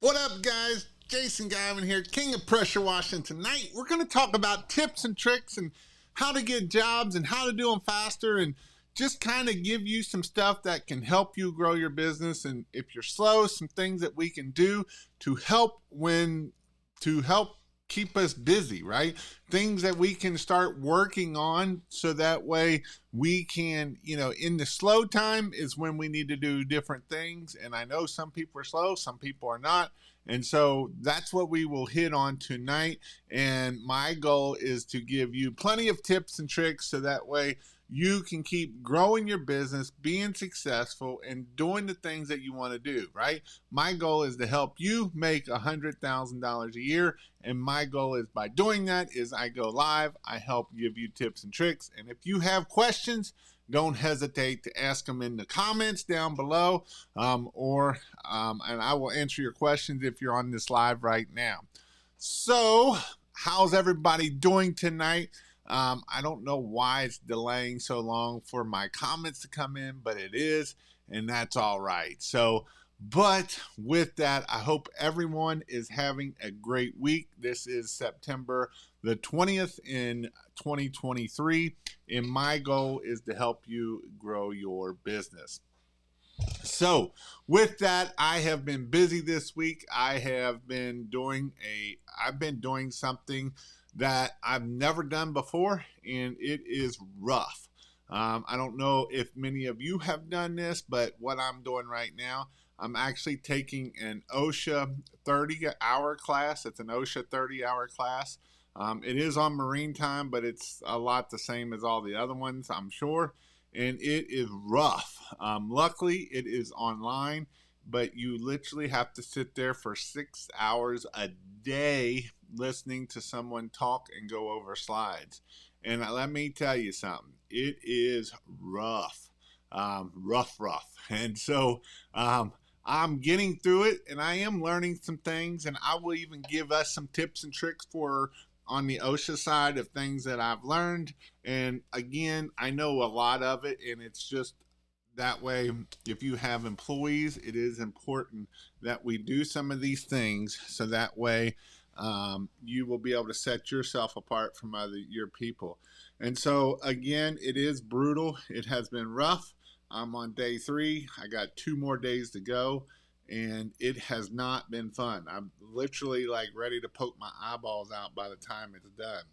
What up, guys? Jason Gavin here, King of Pressure Washing. Tonight, we're going to talk about tips and tricks and how to get jobs and how to do them faster and just kind of give you some stuff that can help you grow your business. And if you're slow, some things that we can do to help keep us busy, right? Things that we can start working on so that way we can, in the slow time is when we need to do different things. And I know some people are slow, some people are not. And so that's what we will hit on tonight. And my goal is to give you plenty of tips and tricks so that way you can keep growing your business, being successful, and doing the things that you want to do, right? My goal is to help you make $100,000 a year. And my goal is by doing that is I go live, I help give you tips and tricks. And if you have questions, don't hesitate to ask them in the comments down below, and I will answer your questions if you're on this live right now. So, how's everybody doing tonight? I don't know why it's delaying so long for my comments to come in, but it is, and that's all right. So, but with that, I hope everyone is having a great week. This is September the 20th in 2023, and my goal is to help you grow your business. So with that, I have been busy this week. I've been doing something that I've never done before, and it is rough. I don't know if many of you have done this, but what I'm doing right now, I'm actually taking an OSHA 30-hour class. It's an OSHA 30-hour class. It is on Marine time, but it's a lot the same as all the other ones, I'm sure. And it is rough. Luckily, it is online, but you literally have to sit there for 6 hours a day listening to someone talk and go over slides. And let me tell you something, it is rough, rough. And so I'm getting through it, and I am learning some things, and I will even give us some tips and tricks on the OSHA side of things that I've learned. And again, I know a lot of it, and it's just that way. If you have employees, it is important that we do some of these things so that way you will be able to set yourself apart from your people. And so again, it is brutal. It has been rough. I'm on day 3. I got 2 more days to go, and it has not been fun. I'm literally like ready to poke my eyeballs out by the time it's done.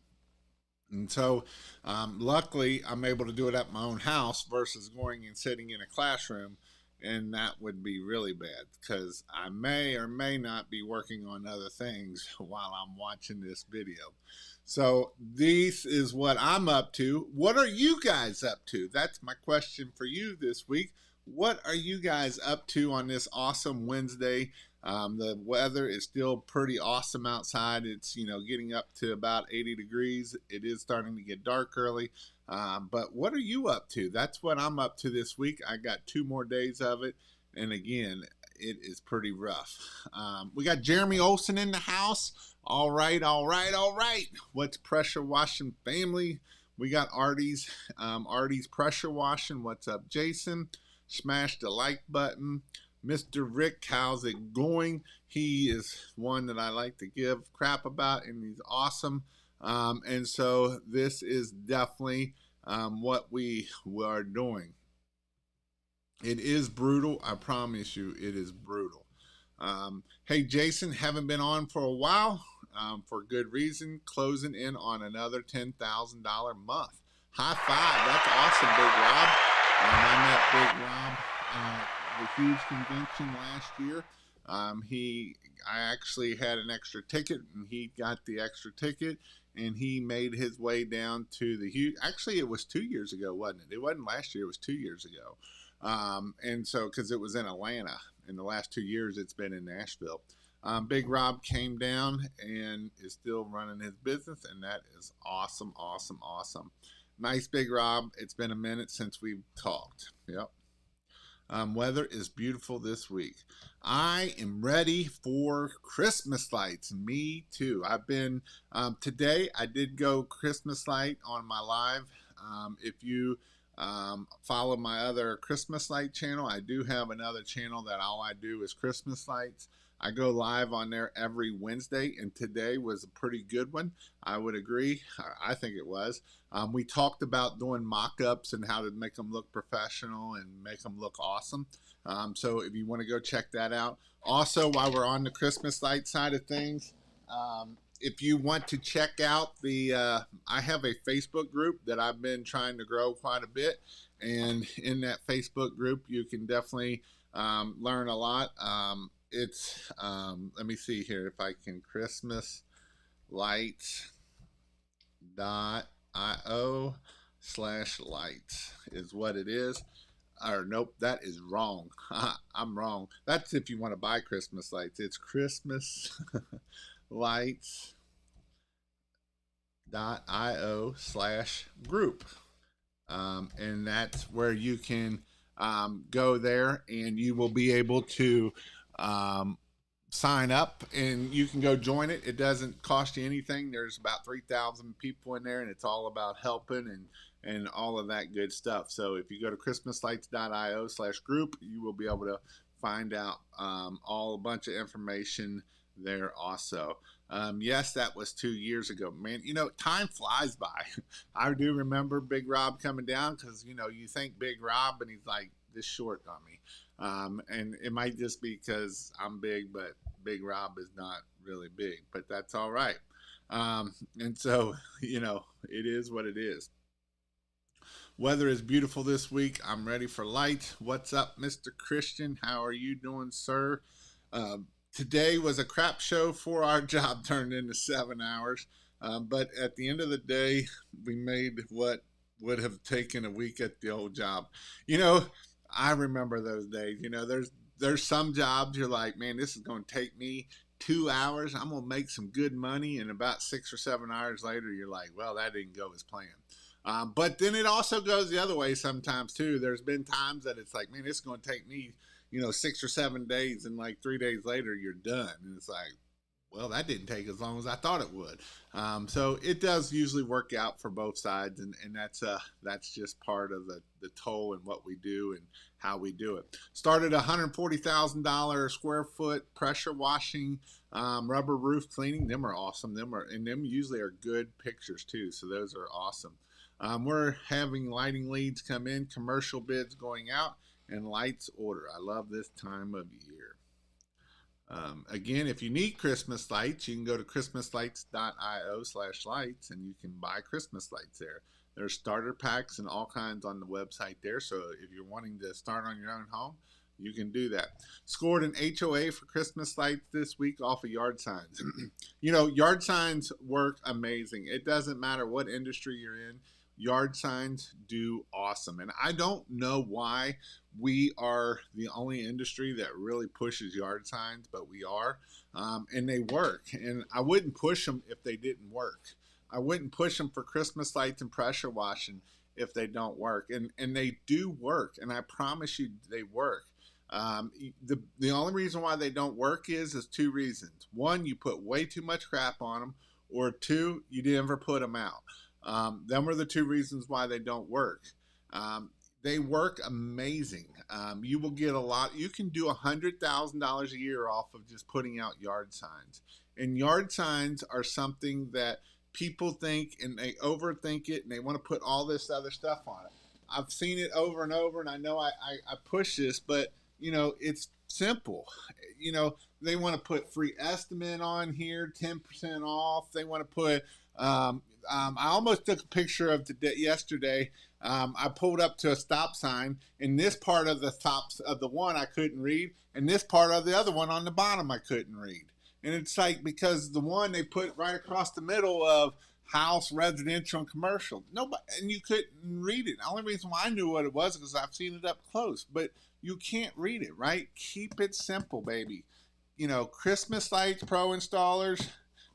And so luckily I'm able to do it at my own house versus going and sitting in a classroom, and that would be really bad because I may or may not be working on other things while I'm watching this video. So this is what I'm up to. What are you guys up to? That's my question for you this week. What are you guys up to on this awesome Wednesday? The weather is still pretty awesome outside. It's, getting up to about 80 degrees. It is starting to get dark early. But what are you up to? That's what I'm up to this week. I got 2 more days of it. And again, it is pretty rough. We got Jeremy Olson in the house. All right. What's Pressure Washing family? We got Artie's Pressure Washing. What's up, Jason? Smash the like button. Mr. Rick, how's it going? He is one that I like to give crap about, and he's awesome. And so this is definitely what we are doing. It is brutal. I promise you, it is brutal. Hey, Jason, haven't been on for a while for good reason. Closing in on another $10,000 month. High five. That's awesome, Big Rob. I met Big Rob at the huge convention last year. I actually had an extra ticket, and he got the extra ticket, and he made his way down to the huge. Actually, it was 2 years ago, wasn't it? It wasn't last year. It was 2 years ago. And so, because it was in Atlanta. In the last 2 years, it's been in Nashville. Big Rob came down and is still running his business, and that is awesome. Nice, Big Rob. It's been a minute since we've talked. Yep. Weather is beautiful this week. I am ready for Christmas lights. Me too. I've been, today I did go Christmas light on my live. If you follow my other Christmas light channel, I do have another channel that all I do is Christmas lights. I go live on there every Wednesday, and today was a pretty good one. I would agree. I think it was. We talked about doing mock-ups and how to make them look professional and make them look awesome. So if you want to go check that out. Also, while we're on the Christmas light side of things, if you want to check out I have a Facebook group that I've been trying to grow quite a bit. And in that Facebook group, you can definitely learn a lot. Let me see here if I can, christmaslights.io/lights is what it is. Or nope, that is wrong. I'm wrong. That's if you want to buy Christmas lights. It's christmaslights.io/group. And that's where you can go there, and you will be able to sign up, and you can go join it. It doesn't cost you anything. There's about 3,000 people in there, and it's all about helping and all of that good stuff. So if you go to christmaslights.io/group, you will be able to find out all a bunch of information there also. Yes, that was 2 years ago. Man, time flies by. I do remember Big Rob coming down because, you think Big Rob and he's like this short on me. And it might just be because I'm big, but Big Rob is not really big, but that's all right. And so, it is what it is. Weather is beautiful this week. I'm ready for light. What's up, Mr. Christian? How are you doing, sir? Today was a crap show. 4-hour job turned into 7 hours. But at the end of the day, we made what would have taken a week at the old job. I remember those days. There's some jobs you're like, man, this is going to take me 2 hours. I'm going to make some good money. And about 6 or 7 hours later, you're like, well, that didn't go as planned. But then it also goes the other way sometimes too. There's been times that it's like, man, this is going to take me 6 or 7 days, and like 3 days later you're done, and it's like, well, that didn't take as long as I thought it would. So it does usually work out for both sides, and that's just part of the toll and what we do and how we do it. Started $140,000 square foot pressure washing, rubber roof cleaning. Them are awesome. Them usually are good pictures too, so those are awesome. We're having lighting leads come in, commercial bids going out, and lights order. I love this time of year. Again, if you need Christmas lights, you can go to christmaslights.io/lights, and you can buy Christmas lights there. There's starter packs and all kinds on the website there. So if you're wanting to start on your own home, you can do that. Scored an HOA for Christmas lights this week off of yard signs. Yard signs work amazing. It doesn't matter what industry you're in. Yard signs do awesome. And I don't know why we are the only industry that really pushes yard signs, but we are. And they work. And I wouldn't push them if they didn't work. I wouldn't push them for Christmas lights and pressure washing if they don't work. And they do work. And I promise you they work. The only reason why they don't work is 2 reasons. 1, you put way too much crap on them, or 2, you never put them out. Them are the 2 reasons why they don't work. They work amazing. You will get a lot. You can do $100,000 a year off of just putting out yard signs. And yard signs are something that people think, and they overthink it, and they want to put all this other stuff on it. I've seen it over and over, and I know I push this, but it's simple. They want to put free estimate on here, 10% off. They want to put I almost took a picture of yesterday. I pulled up to a stop sign, and this part of the stops of the one I couldn't read, and this part of the other one on the bottom I couldn't read. And it's like, because the one they put right across the middle of house, residential, and commercial. Nobody, and you couldn't read it. The only reason why I knew what it was because I've seen it up close. But you can't read it, right? Keep it simple, baby. Christmas lights, pro installers,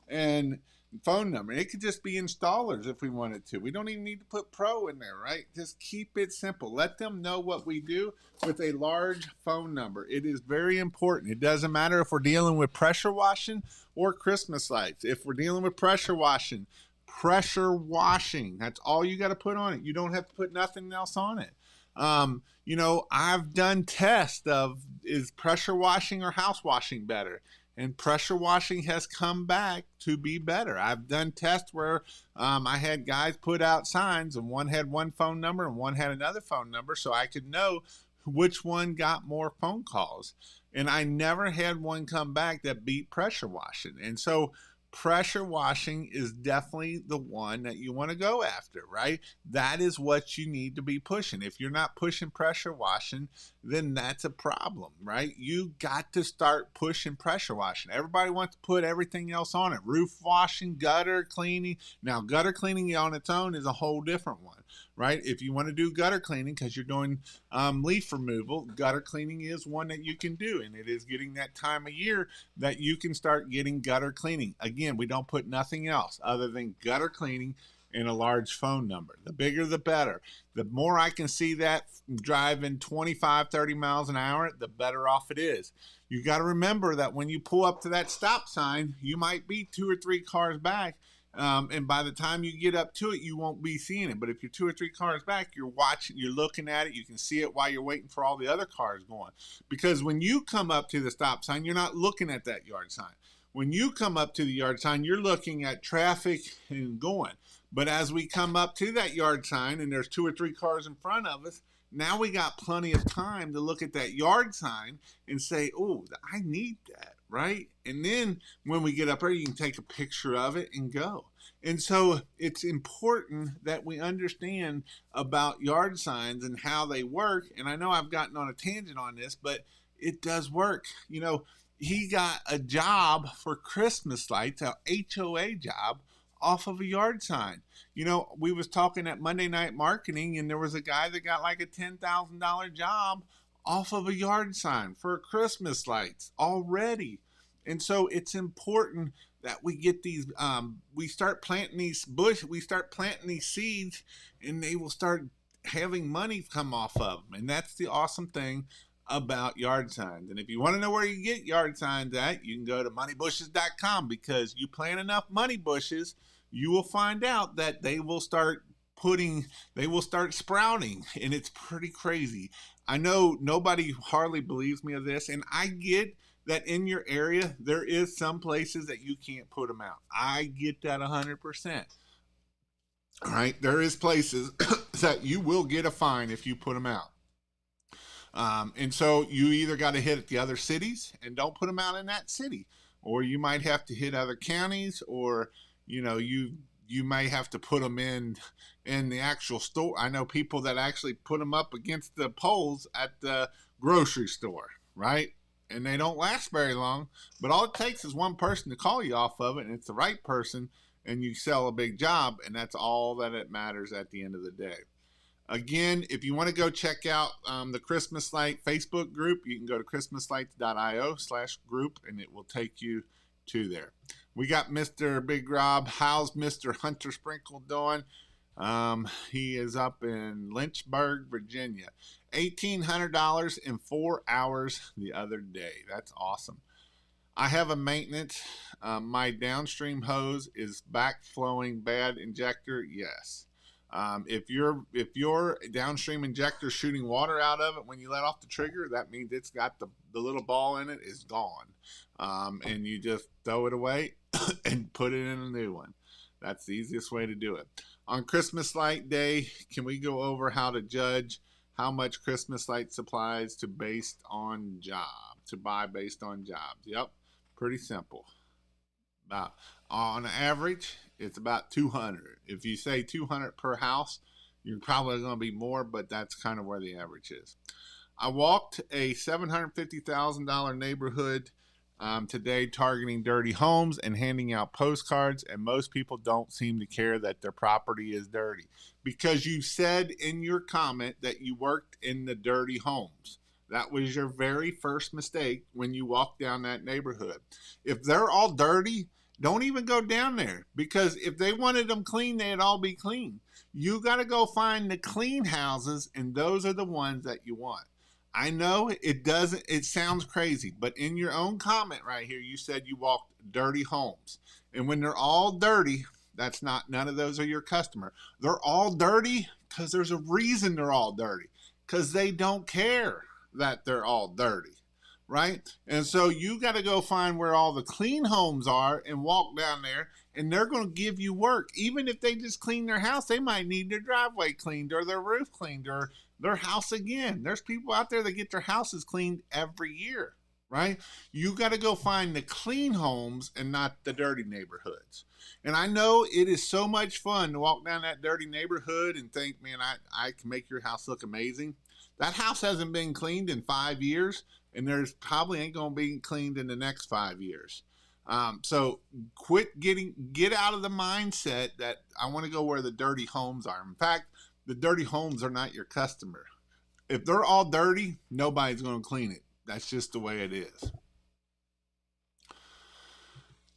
and phone number. It could just be installers if we wanted to. We don't even need to put pro in there, right? Just keep it simple. Let them know what we do with a large phone number. It is very important. It doesn't matter if we're dealing with pressure washing or Christmas lights. If we're dealing with pressure washing, that's all you got to put on it. You don't have to put nothing else on it. I've done tests of, is pressure washing or house washing better? And pressure washing has come back to be better. I've done tests where I had guys put out signs, and one had one phone number and one had another phone number, so I could know which one got more phone calls. And I never had one come back that beat pressure washing. And so pressure washing is definitely the one that you want to go after, right? That is what you need to be pushing. If you're not pushing pressure washing, then that's a problem, right? You got to start pushing pressure washing. Everybody wants to put everything else on it. Roof washing, gutter cleaning. Now, gutter cleaning on its own is a whole different one, right? If you want to do gutter cleaning because you're doing leaf removal, gutter cleaning is one that you can do. And it is getting that time of year that you can start getting gutter cleaning. Again, we don't put nothing else other than gutter cleaning and a large phone number. The bigger, the better. The more I can see that driving 25, 30 miles an hour, the better off it is. You got to remember that when you pull up to that stop sign, you might be 2 or 3 cars back. And by the time you get up to it, you won't be seeing it. But if you're 2 or 3 cars back, you're watching, you're looking at it. You can see it while you're waiting for all the other cars going. Because when you come up to the stop sign, you're not looking at that yard sign. When you come up to the yard sign, you're looking at traffic and going. But as we come up to that yard sign and there's 2 or 3 cars in front of us, now we got plenty of time to look at that yard sign and say, oh, I need that, right? And then when we get up there, you can take a picture of it and go. And so it's important that we understand about yard signs and how they work. And I know I've gotten on a tangent on this, but it does work. He got a job for Christmas lights, a HOA job, off of a yard sign. We was talking at Monday Night Marketing, and there was a guy that got like a $10,000 job off of a yard sign for Christmas lights already. And so it's important that we get these, we start planting these seeds, and they will start having money come off of them. And that's the awesome thing about yard signs. And if you want to know where you get yard signs at, you can go to moneybushes.com, because you plant enough money bushes, you will find out that they will start sprouting, and it's pretty crazy. I know nobody hardly believes me of this, and I get that in your area there is some places that you can't put them out. I get that 100%. All right, there is places that you will get a fine if you put them out. And so you either got to hit at the other cities and don't put them out in that city, or you might have to hit other counties, or you may have to put them in the actual store. I know people that actually put them up against the poles at the grocery store, right? And they don't last very long, but all it takes is one person to call you off of it, and it's the right person, and you sell a big job, and that's all that it matters at the end of the day. Again, if you want to go check out the Christmas Light Facebook group, you can go to christmaslights.io/group, and it will take you to there. We got Mr. Big Rob. How's Mr. Hunter Sprinkle doing? He is up in Lynchburg, Virginia. $1,800 in 4 hours the other day. That's awesome. I have a maintenance. My downstream hose is backflowing bad injector. Yes. If your downstream injector is shooting water out of it when you let off the trigger, that means it's got the little ball in it is gone. And you just throw it away and put it in a new one. That's the easiest way to do it. On Christmas light day, can we go over how to judge how much Christmas light supplies to buy based on jobs? Yep, pretty simple. On average, it's about 200. If you say 200 per house, you're probably going to be more, but that's kind of where the average is. I walked a $750,000 neighborhood today, targeting dirty homes and handing out postcards, and most people don't seem to care that their property is dirty, because you said in your comment that you worked in the dirty homes. That was your very first mistake when you walked down that neighborhood. If they're all dirty, don't even go down there, because if they wanted them clean, they'd all be clean. You got to go find the clean houses, and those are the ones that you want. I know it sounds crazy, but in your own comment right here, you said you walked dirty homes. And when they're all dirty, none of those are your customer. They're all dirty because there's a reason they're all dirty. because they don't care that they're all dirty, right? And so you got to go find where all the clean homes are and walk down there, and they're going to give you work. Even if they just clean their house, they might need their driveway cleaned or their roof cleaned or their house again. There's people out there that get their houses cleaned every year, right? You got to go find the clean homes and not the dirty neighborhoods. And I know it is so much fun to walk down that dirty neighborhood and think, man, I can make your house look amazing. That house hasn't been cleaned in 5 years, and there's probably ain't going to be cleaned in the next 5 years. So get out of the mindset that I want to go where the dirty homes are. In fact, the dirty homes are not your customer. If they're all dirty, nobody's going to clean it. That's just the way it is.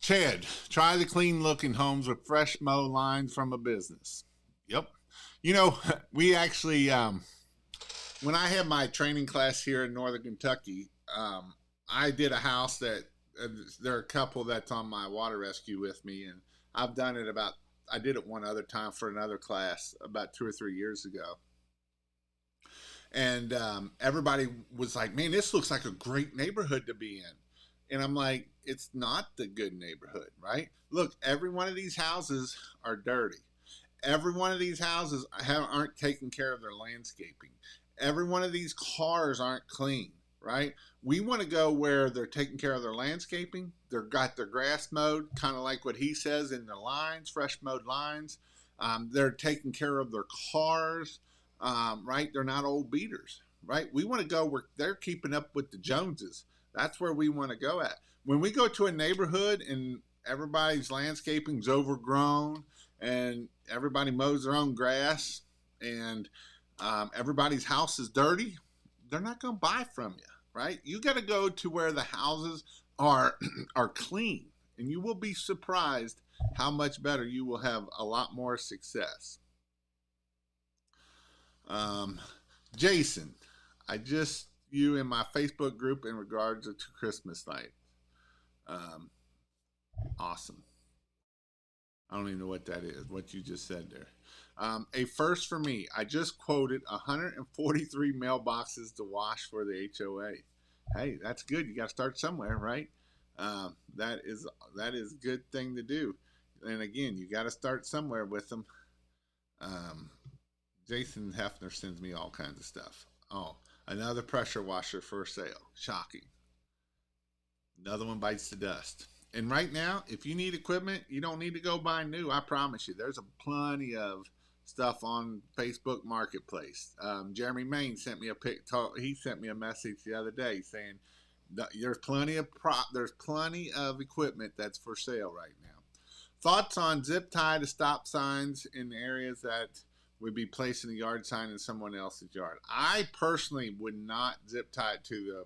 Chad, try the clean looking homes with fresh mow lines from a business. Yep. You know, we actually, when I had my training class here in Northern Kentucky, I did a house that there are a couple that's on my water rescue with me, and I've done it I did it one other time for another class about 2 or 3 years ago. And everybody was like, man, this looks like a great neighborhood to be in. And I'm like, it's not the good neighborhood, right? Look, every one of these houses are dirty. Every one of these houses aren't taking care of their landscaping. Every one of these cars aren't clean, right? We want to go where they're taking care of their landscaping. They've got their grass mowed, kind of like what he says in the lines, fresh mowed lines. They're taking care of their cars, right? They're not old beaters, right? We want to go where they're keeping up with the Joneses. That's where we want to go at. When we go to a neighborhood and everybody's landscaping's overgrown and everybody mows their own grass and everybody's house is dirty, they're not going to buy from you, right? You got to go to where the houses are clean, and you will be surprised how much better you will have a lot more success. Jason, I just you in my Facebook group in regards to Christmas night. Awesome. I don't even know what that is, what you just said there. A first for me. I just quoted 143 mailboxes to wash for the HOA. Hey, that's good. You got to start somewhere, right? That is a good thing to do. And again, you got to start somewhere with them. Jason Hefner sends me all kinds of stuff. Oh, another pressure washer for sale. Shocking. Another one bites the dust. And right now, if you need equipment, you don't need to go buy new. I promise you, there's plenty of stuff on Facebook Marketplace. Jeremy Main sent me he sent me a message the other day saying there's plenty of equipment that's for sale right now. Thoughts on zip tie to stop signs in areas that would be placing a yard sign in someone else's yard? I personally would not zip tie it to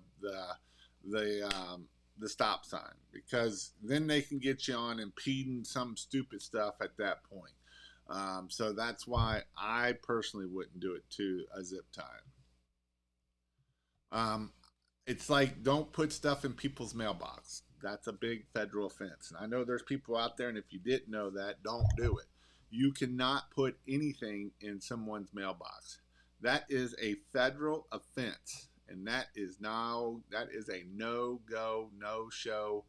the stop sign, because then they can get you on impeding some stupid stuff at that point. So that's why I personally wouldn't do it to a zip tie. It's like, don't put stuff in people's mailbox. That's a big federal offense. And I know there's people out there, and if you didn't know that, don't do it. You cannot put anything in someone's mailbox. That is a federal offense. And that is a no-go, no-show.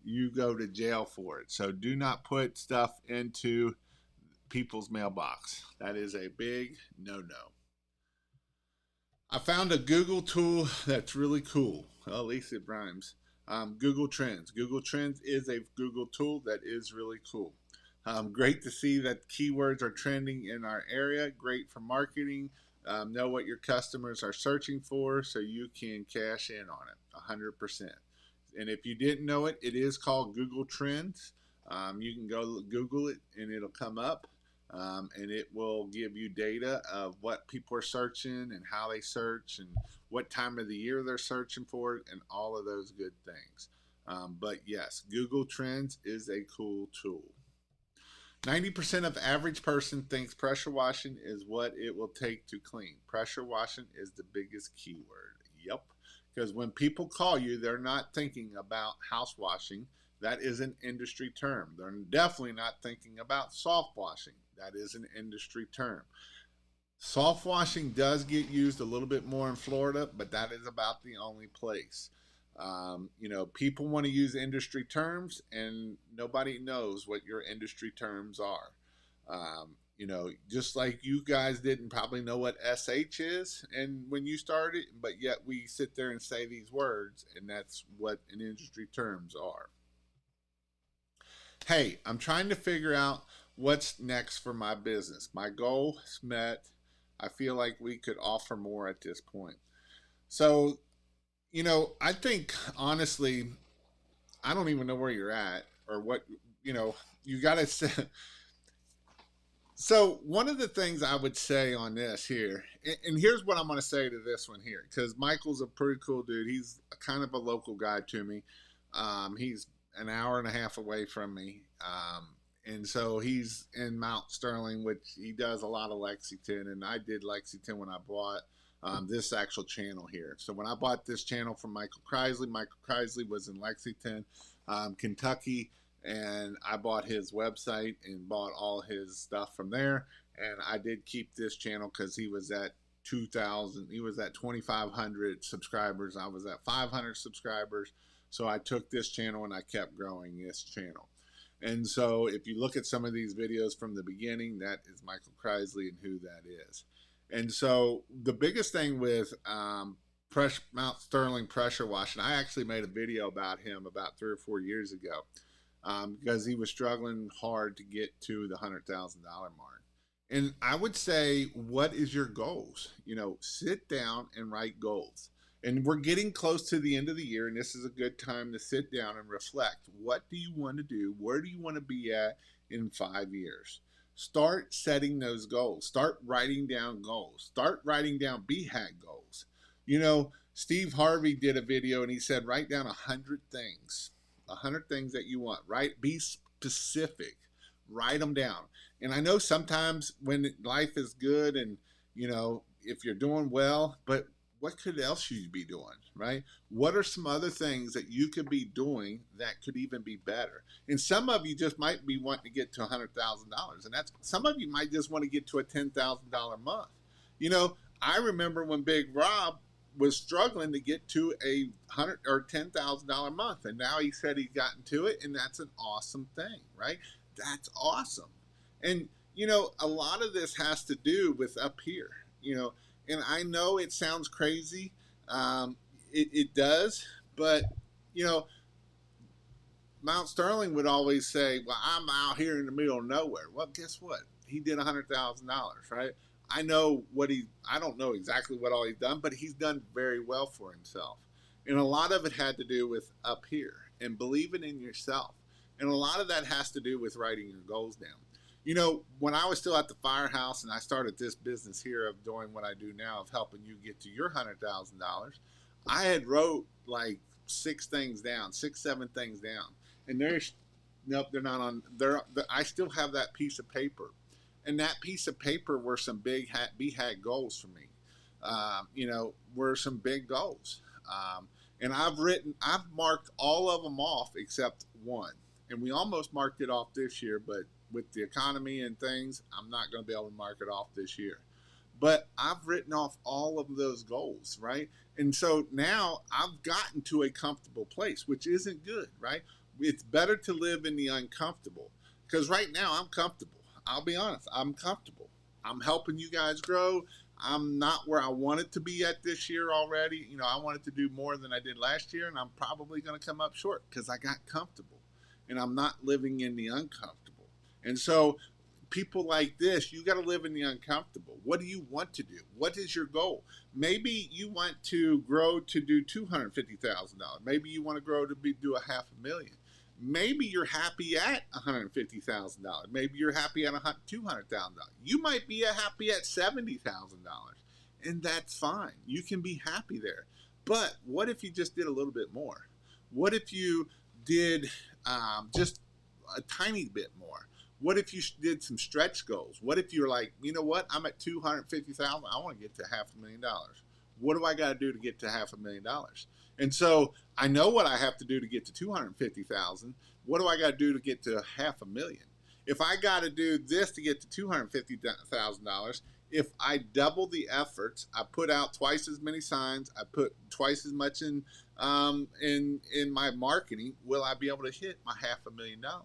You go to jail for it. So do not put stuff into people's mailbox. That is a big no-no. I found a Google tool that's really cool. Well, at least it rhymes. Google Trends. Google Trends is a Google tool that is really cool. Great to see that keywords are trending in our area. Great for marketing. Know what your customers are searching for so you can cash in on it 100%. And if you didn't know it, it is called Google Trends. You can go Google it and it'll come up, and it will give you data of what people are searching and how they search and what time of the year they're searching for it and all of those good things. But yes, Google Trends is a cool tool. 90% of average person thinks pressure washing is what it will take to clean. Pressure washing is the biggest keyword. Yep. Because when people call you, they're not thinking about house washing. That is an industry term. They're definitely not thinking about soft washing. That is an industry term. Soft washing does get used a little bit more in Florida, but that is about the only place. People want to use industry terms, and nobody knows what your industry terms are. Just like you guys didn't probably know what SH is, and when you started, but yet we sit there and say these words, and that's what an industry terms are. Hey, I'm trying to figure out what's next for my business. My goal is met. I feel like we could offer more at this point. So, I think honestly, I don't even know where you're at or what, you got to say. So, one of the things I would say on this here, and here's what I'm going to say to this one here, because Michael's a pretty cool dude. He's kind of a local guy to me. He's an hour and a half away from me. And so he's in Mount Sterling, which he does a lot of Lexington. And I did Lexington when I bought this actual channel here. So when I bought this channel from Michael Kreisley was in Lexington, Kentucky. And I bought his website and bought all his stuff from there. And I did keep this channel because he was at 2,000. He was at 2,500 subscribers. I was at 500 subscribers. So I took this channel and I kept growing this channel. And so if you look at some of these videos from the beginning, that is Michael Kreisley and who that is. And so the biggest thing with Mount Sterling pressure washing, I actually made a video about him about 3 or 4 years ago because he was struggling hard to get to the $100,000 mark. And I would say, what is your goals? Sit down and write goals. And we're getting close to the end of the year, and this is a good time to sit down and reflect. What do you want to do? Where do you want to be at in 5 years? Start setting those goals. Start writing down goals. Start writing down BHAG goals. Steve Harvey did a video, and he said, write down 100 things. 100 things that you want. Be specific. Write them down. And I know sometimes when life is good and, if you're doing well, but what could else should you be doing, right? What are some other things that you could be doing that could even be better? And some of you just might be wanting to get to $100,000, and some of you might just want to get to a $10,000 month. I remember when Big Rob was struggling to get to a $100,000 or $10,000 month, and now he said he's gotten to it, and that's an awesome thing, right? That's awesome. And a lot of this has to do with up here, and I know it sounds crazy. It does. But, Mount Sterling would always say, well, I'm out here in the middle of nowhere. Well, guess what? He did $100,000, right? I don't know exactly what all he's done, but he's done very well for himself. And a lot of it had to do with up here and believing in yourself. And a lot of that has to do with writing your goals down. When I was still at the firehouse and I started this business here of doing what I do now of helping you get to your $100,000, I had wrote like 6, 7 things down. And nope, they're not on there. I still have that piece of paper. And that piece of paper were some big BHAG goals for me. Were some big goals. And I've marked all of them off except one. And we almost marked it off this year, but with the economy and things, I'm not going to be able to mark it off this year. But I've written off all of those goals, right? And so now I've gotten to a comfortable place, which isn't good, right? It's better to live in the uncomfortable because right now I'm comfortable. I'll be honest, I'm comfortable. I'm helping you guys grow. I'm not where I wanted to be at this year already. I wanted to do more than I did last year, and I'm probably going to come up short because I got comfortable and I'm not living in the uncomfortable. And so people like this, you got to live in the uncomfortable. What do you want to do? What is your goal? Maybe you want to grow to do $250,000. Maybe you want to grow to do $500,000. Maybe you're happy at $150,000. Maybe you're happy at $200,000. You might be happy at $70,000, and that's fine. You can be happy there. But what if you just did a little bit more? What if you did just a tiny bit more? What if you did some stretch goals? What if you're like, you know what? I'm at $250,000. I want to get to $500,000. What do I got to do to get to $500,000? And so I know what I have to do to get to $250,000. What do I got to do to get to $500,000? If I got to do this to get to $250,000, if I double the efforts, I put out twice as many signs, I put twice as much in my marketing, will I be able to hit my $500,000?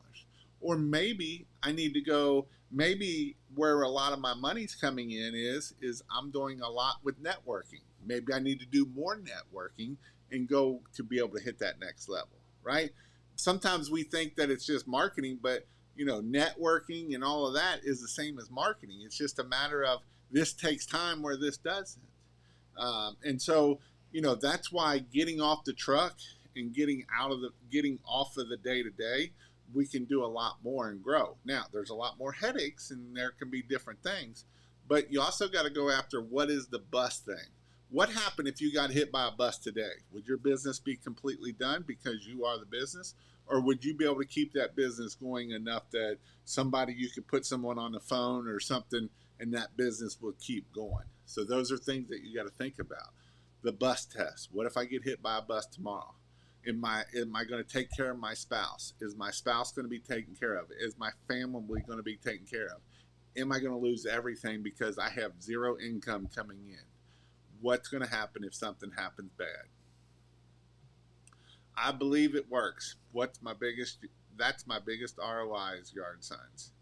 Or maybe I need to go, maybe where a lot of my money's coming in is I'm doing a lot with networking. Maybe I need to do more networking and go to be able to hit that next level, right? Sometimes we think that it's just marketing, but networking and all of that is the same as marketing. It's just a matter of this takes time where this doesn't. And so, that's why getting off the truck and getting off of the day to day, we can do a lot more and grow. Now, there's a lot more headaches and there can be different things, but you also got to go after what is the bust thing. What happened if you got hit by a bus today? Would your business be completely done because you are the business? Or would you be able to keep that business going enough that you could put someone on the phone or something and that business will keep going? So those are things that you got to think about. The bus test. What if I get hit by a bus tomorrow? Am I going to take care of my spouse? Is my spouse going to be taken care of? Is my family going to be taken care of? Am I going to lose everything because I have zero income coming in? What's going to happen if something happens bad? I believe it works. That's my biggest ROI is yard signs.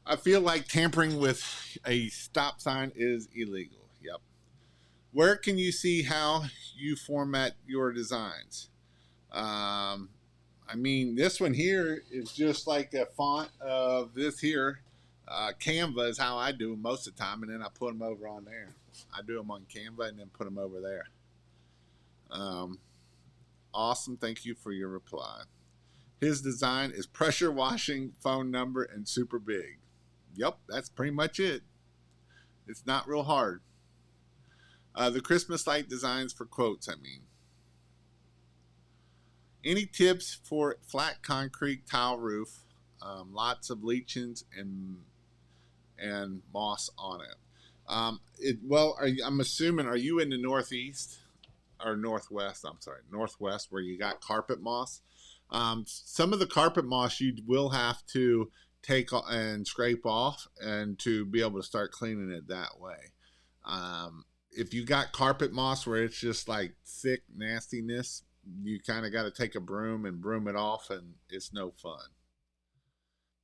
I feel like tampering with a stop sign is illegal. Yep. Where can you see how you format your designs? This one here is just like a font of this here. Canva is how I do them most of the time, and then I put them over on there. I do them on Canva and then put them over there. Awesome. Thank you for your reply. His design is pressure washing, phone number, and super big. Yep, that's pretty much it. It's not real hard. The Christmas light designs for quotes, Any tips for flat concrete tile roof? Lots of leachings and moss on it. I'm assuming, are you in the northeast or northwest? I'm sorry, northwest, where you got carpet moss. Some of the carpet moss you will have to take and scrape off and to be able to start cleaning it that way. If you got carpet moss where it's just like thick nastiness, you kind of got to take a broom and broom it off, and it's no fun.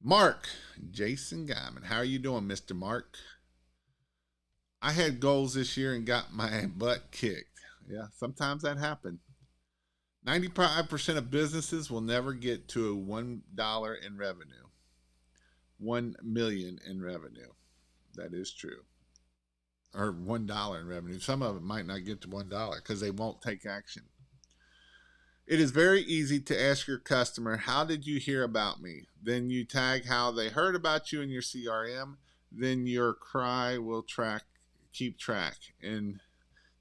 Mark, Jason Guyman, how are you doing, Mr. Mark? I had goals this year and got my butt kicked. Yeah, sometimes that happens. 95% of businesses will never get to $1 in revenue. 1 million in revenue. That is true. Or $1 in revenue. Some of it might not get to $1 because they won't take action. It is very easy to ask your customer, how did you hear about me? Then you tag how they heard about you in your CRM. Then your cry will keep track. And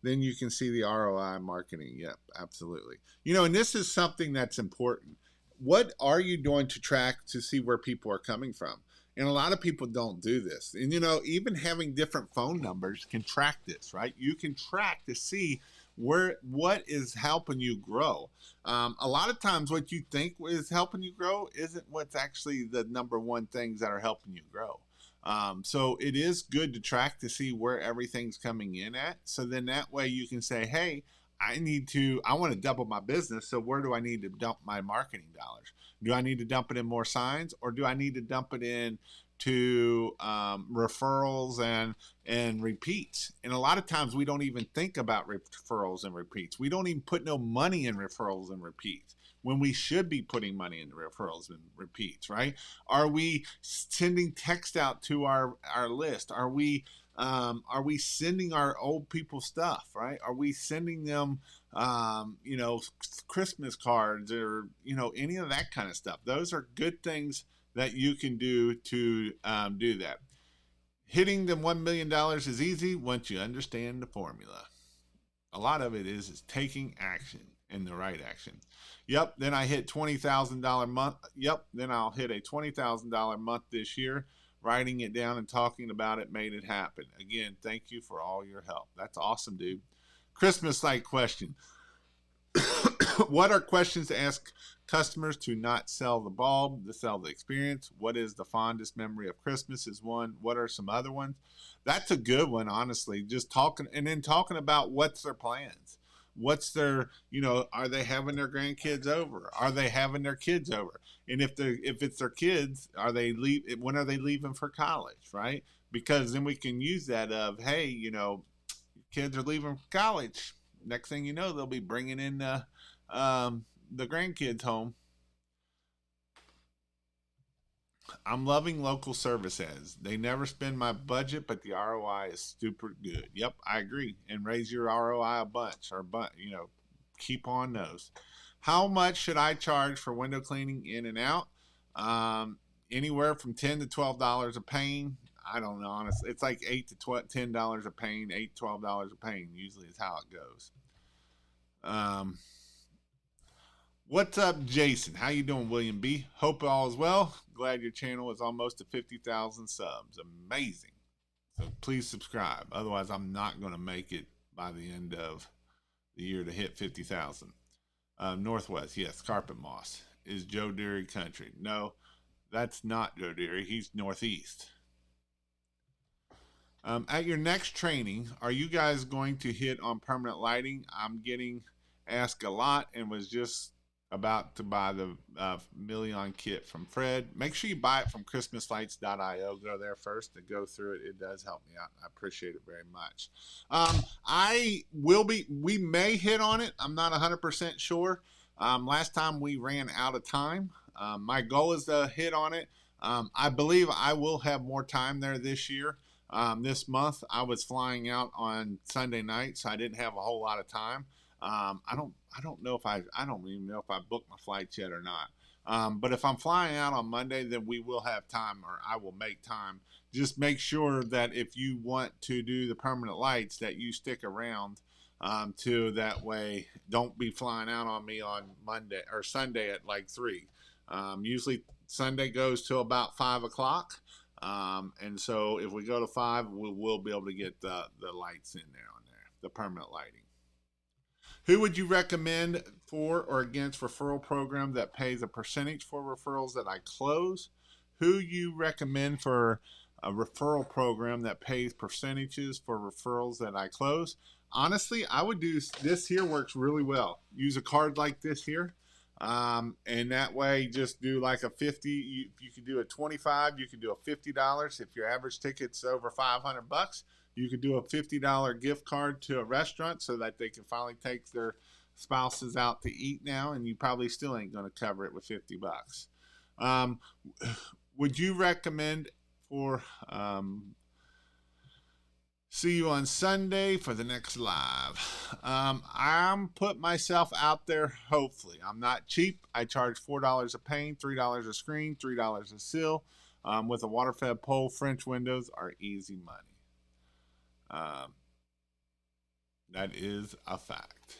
then you can see the ROI marketing. Yep, absolutely. And this is something that's important. What are you doing to track to see where people are coming from? And a lot of people don't do this. And, even having different phone numbers can track this, right? You can track to see what is helping you grow. A lot of times what you think is helping you grow isn't what's actually the number one things that are helping you grow. So it is good to track to see where everything's coming in at. So then that way you can say, hey, I want to double my business. So where do I need to dump my marketing dollars? Do I need to dump it in more signs, or do I need to dump it in to referrals and repeats? And a lot of times we don't even think about referrals and repeats. We don't even put no money in referrals and repeats when we should be putting money into referrals and repeats, right? Are we sending text out to our list? Are we sending our old people stuff, right? Are we sending them, Christmas cards or, any of that kind of stuff? Those are good things that you can do to do that. Hitting the $1 million is easy once you understand the formula. A lot of it is taking action and the right action. Yep, then I hit $20,000 month. Yep, then I'll hit a $20,000 month this year. Writing it down and talking about it made it happen. Again, thank you for all your help. That's awesome, dude. Christmas light question. What are questions to ask customers to not sell the bulb, to sell the experience. What is the fondest memory of Christmas is one. What are some other ones? That's a good one, honestly. Just talking and then talking about what's their plans. What's their, are they having their grandkids over? Are they having their kids over? And if it's their kids, when are they leaving for college, right? Because then we can use that of, hey, kids are leaving for college. Next thing you know, they'll be bringing in the grandkids home. I'm loving local service ads. They never spend my budget, but the ROI is super good. Yep, I agree. And raise your ROI a bunch, keep on those. How much should I charge for window cleaning in and out? Anywhere from $10 to $12 a pane. I don't know, honestly. It's like $8 to $10 a pane, $8 to $12 a pane usually is how it goes. What's up, Jason? How you doing, William B? Hope all is well. Glad your channel is almost to 50,000 subs. Amazing. So please subscribe. Otherwise, I'm not going to make it by the end of the year to hit 50,000. Northwest, yes. Carpet Moss. Is Joe Deary country? No, that's not Joe Deary. He's Northeast. At your next training, are you guys going to hit on permanent lighting? I'm getting asked a lot and was just about to buy the Million kit from Fred. Make sure you buy it from christmaslights.io. Go there first and go through it. It does help me out. I appreciate it very much. We may hit on it. I'm not 100% sure. Last time we ran out of time. My goal is to hit on it. I believe I will have more time there this year. This month I was flying out on Sunday night, so I didn't have a whole lot of time. I don't even know if I booked my flights yet or not. But if I'm flying out on Monday, then we will have time, or I will make time. Just make sure that if you want to do the permanent lights, that you stick around, to that way. Don't be flying out on me on Monday or Sunday at like 3. Usually Sunday goes till about 5 o'clock. And so if we go to 5, we'll be able to get the lights in there on there, the permanent lighting. Who would you recommend for or against referral program that pays a percentage for referrals that I close? Who you recommend for a referral program that pays percentages for referrals that I close? Honestly, I would do this here. Works really well. Use a card like this here. And that way just do like a 50, you can do a 25, you can do a $50. If your average ticket's over 500 bucks, you could do a $50 gift card to a restaurant so that they can finally take their spouses out to eat now, and you probably still ain't going to cover it with 50 bucks. Would you recommend for, see you on Sunday for the next live? I'm put myself out there, hopefully. I'm not cheap. I charge $4 a pane, $3 a screen, $3 a seal. With a water-fed pole, French windows are easy money. That is a fact.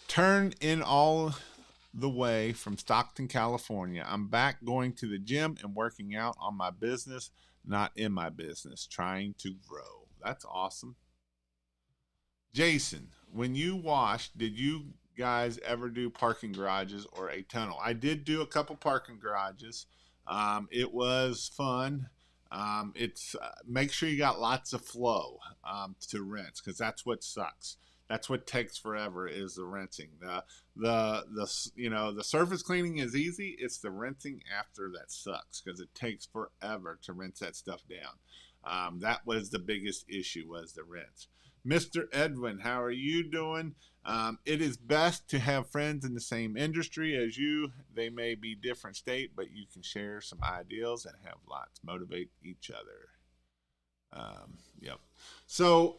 Turn in all the way from Stockton, California. I'm back going to the gym and working out on my business, not in my business, trying to grow. That's awesome. Jason, when you washed, did you guys ever do parking garages or a tunnel? I did do a couple parking garages. It was fun. It's make sure you got lots of flow to rinse, because that's what sucks. That's what takes forever is the rinsing. The surface cleaning is easy. It's the rinsing after that sucks, because it takes forever to rinse that stuff down. That was the biggest issue, was the rinse. Mr. Edwin, how are you doing? It is best to have friends in the same industry as you. They may be different state, but you can share some ideals and have lots, motivate each other. Yep. So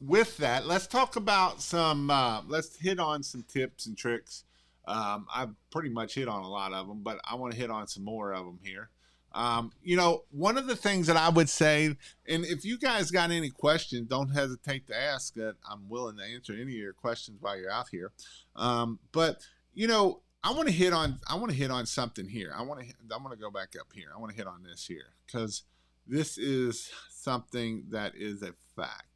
with that, let's talk about some, let's hit on some tips and tricks. I've pretty much hit on a lot of them, but I want to hit on some more of them here. One of the things that I would say, and if you guys got any questions, don't hesitate to ask. That I'm willing to answer any of your questions while you're out here. But I want to hit on something here. I'm going to go back up here. I want to hit on this here, because this is something that is a fact.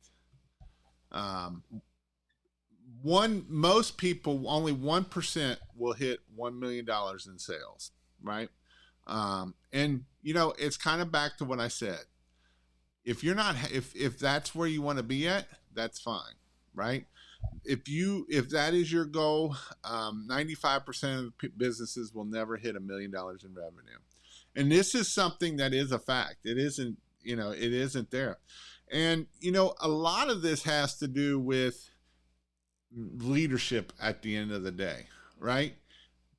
Most people, only 1% will hit $1 million in sales, right? And it's kind of back to what I said. If you're not, if that's where you want to be at, that's fine, right? If that is your goal, 95% of businesses will never hit $1 million in revenue, and this is something that is a fact. It isn't, it isn't there, and a lot of this has to do with leadership at the end of the day, right?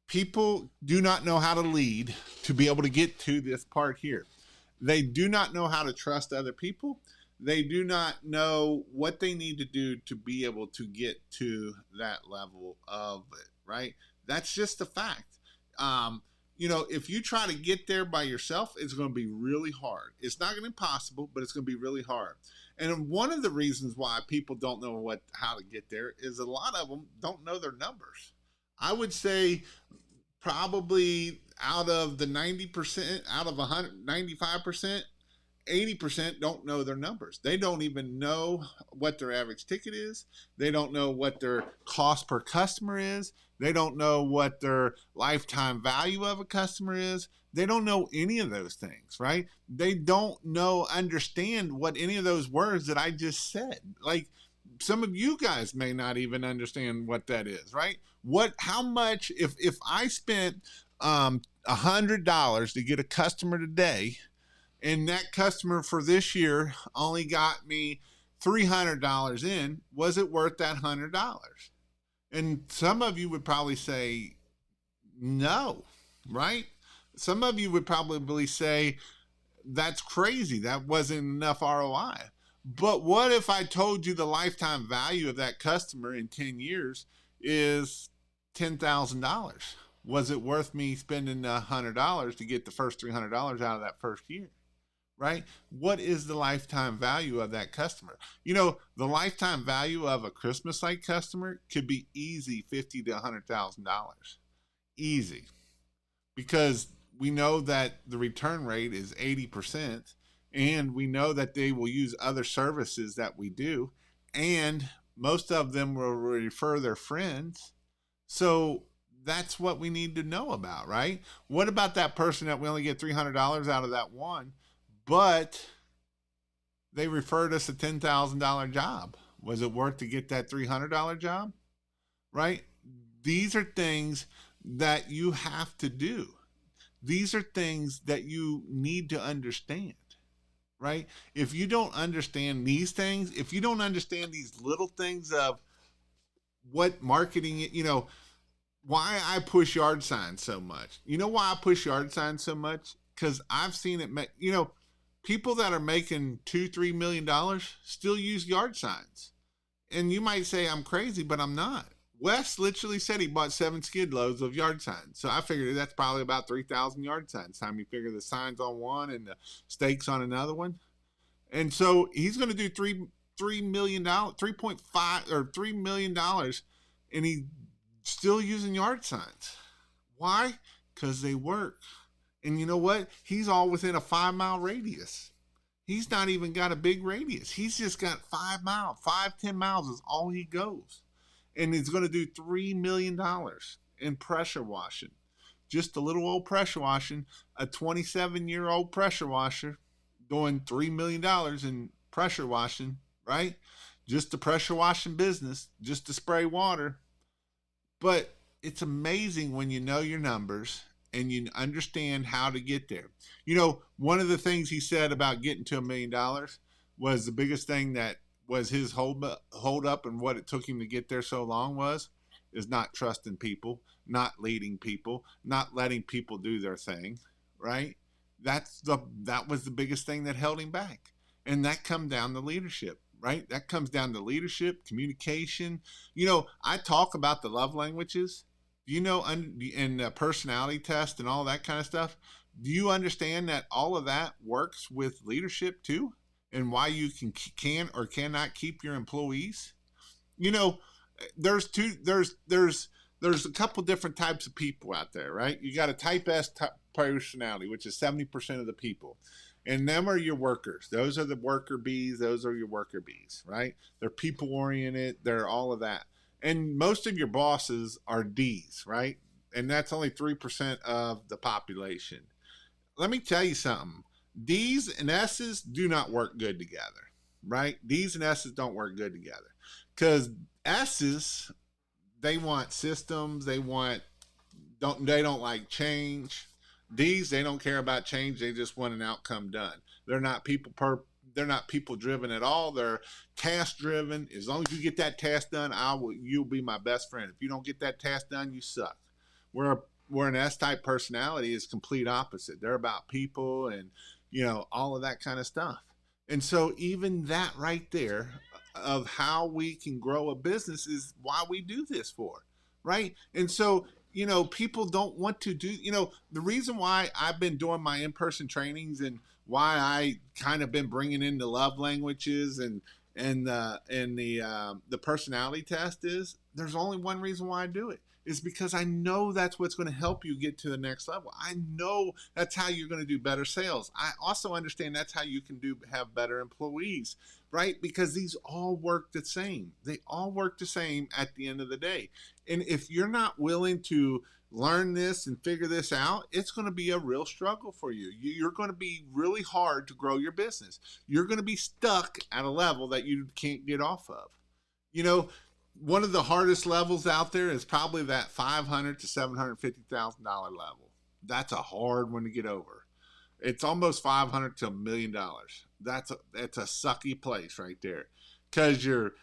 People do not know how to lead to be able to get to this part here. They do not know how to trust other people. They do not know what they need to do to be able to get to that level of it, right? That's just a fact. If you try to get there by yourself, it's going to be really hard. It's not going to be impossible, but it's going to be really hard. And one of the reasons why people don't know how to get there is a lot of them don't know their numbers. I would say probably out of the 90%, out of 195%, 80% don't know their numbers. They don't even know what their average ticket is. They don't know what their cost per customer is. They don't know what their lifetime value of a customer is. They don't know any of those things, right? They don't understand what any of those words that I just said. Like, some of you guys may not even understand what that is, right? How much, if I spent $100 to get a customer today, and that customer for this year only got me $300 in, was it worth that $100? And some of you would probably say no, right? Some of you would probably say that's crazy. That wasn't enough ROI. But what if I told you the lifetime value of that customer in 10 years is $10,000? Was it worth me spending $100 to get the first $300 out of that first year? Right? What is the lifetime value of that customer? The lifetime value of a Christmas light customer could be easy $50,000 to $100,000. Easy. Because we know that the return rate is 80%, and we know that they will use other services that we do, and most of them will refer their friends. So that's what we need to know about, right? What about that person that we only get $300 out of that one, but they referred us a $10,000 job? Was it worth to get that $300 job? Right? These are things that you have to do. These are things that you need to understand, right? If you don't understand these things, if you don't understand these little things of what marketing, why I push yard signs so much. You know why I push yard signs so much? Because I've seen it make, people that are making $2-3 million still use yard signs. And you might say I'm crazy, but I'm not. Wes literally said he bought 7 skid loads of yard signs. So I figured that's probably about 3,000 yard signs. Time you figure the signs on one and the stakes on another one. And so he's going to do $3 million, 3.5 or $3 million, and he's still using yard signs. Why? Because they work. And you know what? He's all within a 5-mile radius. He's not even got a big radius. He's just got 5 miles. 10 miles is all he goes. And he's going to do $3 million in pressure washing. Just a little old pressure washing, a 27-year-old pressure washer doing $3 million in pressure washing, right? Just the pressure washing business, just to spray water. But it's amazing when you know your numbers and you understand how to get there. One of the things he said about getting to $1 million was the biggest thing that was his hold up and what it took him to get there so long is not trusting people, not leading people, not letting people do their thing, right? That was the biggest thing that held him back. And that comes down to leadership, right? That comes down to leadership, communication. I talk about the love languages, and the personality test and all that kind of stuff. Do you understand that all of that works with leadership too? And why you can or cannot keep your employees? There's a couple different types of people out there, right? You got a type S personality, which is 70% of the people. And them are your workers. Those are the worker bees. Those are your worker bees, right? They're people oriented. They're all of that. And most of your bosses are D's, right? And that's only 3% of the population. Let me tell you something. D's and S's do not work good together, right? D's and S's don't work good together because S's, they want systems, they don't like change. D's, they don't care about change, they just want an outcome done. They're not people driven at all. They're task driven. As long as you get that task done, you'll be my best friend. If you don't get that task done, you suck. Where where an S type personality is complete opposite. They're about people and all of that kind of stuff. And so even that right there of how we can grow a business is why we do this for, right? And so people don't want to do, the reason why I've been doing my in-person trainings and why I kind of been bringing in the love languages and the personality test is there's only one reason why I do it is because I know that's what's going to help you get to the next level. I know that's how you're going to do better sales. I also understand that's how you can have better employees, right? Because these all work the same. They all work the same at the end of the day. And if you're not willing to learn this and figure this out, it's going to be a real struggle for you. You're going to be really hard to grow your business. You're going to be stuck at a level that you can't get off of. You know, one of the hardest levels out there is probably that $500,000 to $750,000 level. That's a hard one to get over. It's almost $500,000 to $1,000,000. That's a sucky place right there, because you're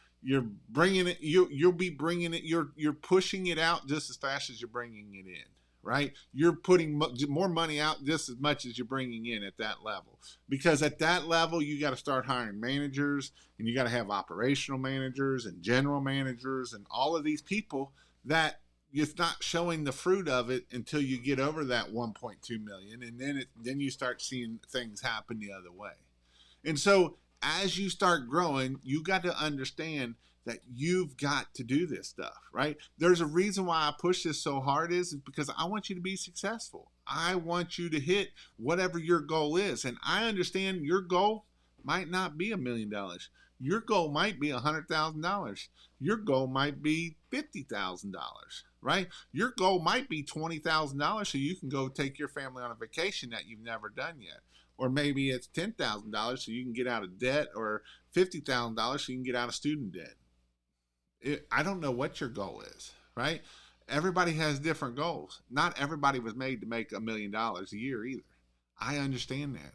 bringing it. You'll be bringing it. You're pushing it out just as fast as you're bringing it in. Right? You're putting more money out just as much as you're bringing in at that level. Because at that level, you got to start hiring managers, and you got to have operational managers and general managers and all of these people that it's not showing the fruit of it until you get over that 1.2 million, and then you start seeing things happen the other way. And so as you start growing, you got to understand that you've got to do this stuff, right? There's a reason why I push this so hard is because I want you to be successful. I want you to hit whatever your goal is. And I understand your goal might not be $1,000,000. Your goal might be $100,000. Your goal might be $50,000, right? Your goal might be $20,000 so you can go take your family on a vacation that you've never done yet. Or maybe it's $10,000 so you can get out of debt, or $50,000 so you can get out of student debt. I don't know what your goal is, right? Everybody has different goals. Not everybody was made to make $1,000,000 a year either. I understand that.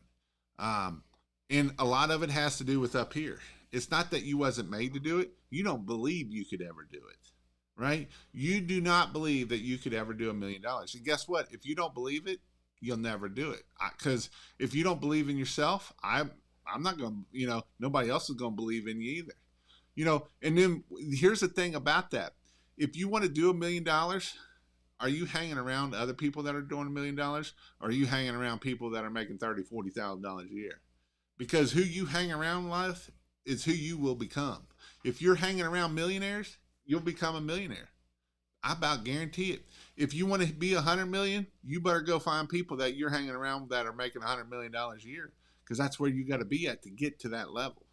And a lot of it has to do with up here. It's not that you wasn't made to do it. You don't believe you could ever do it, right? You do not believe that you could ever do $1,000,000. And guess what? If you don't believe it, you'll never do it. Because if you don't believe in yourself, I'm not going to, nobody else is going to believe in you either. And then here's the thing about that. If you want to do $1,000,000, are you hanging around other people that are doing $1,000,000? Or are you hanging around people that are making $30,000, $40,000 a year? Because who you hang around with is who you will become. If you're hanging around millionaires, you'll become a millionaire. I about guarantee it. If you want to be 100 million, you better go find people that you're hanging around that are making $100 million a year, because that's where you got to be at to get to that level.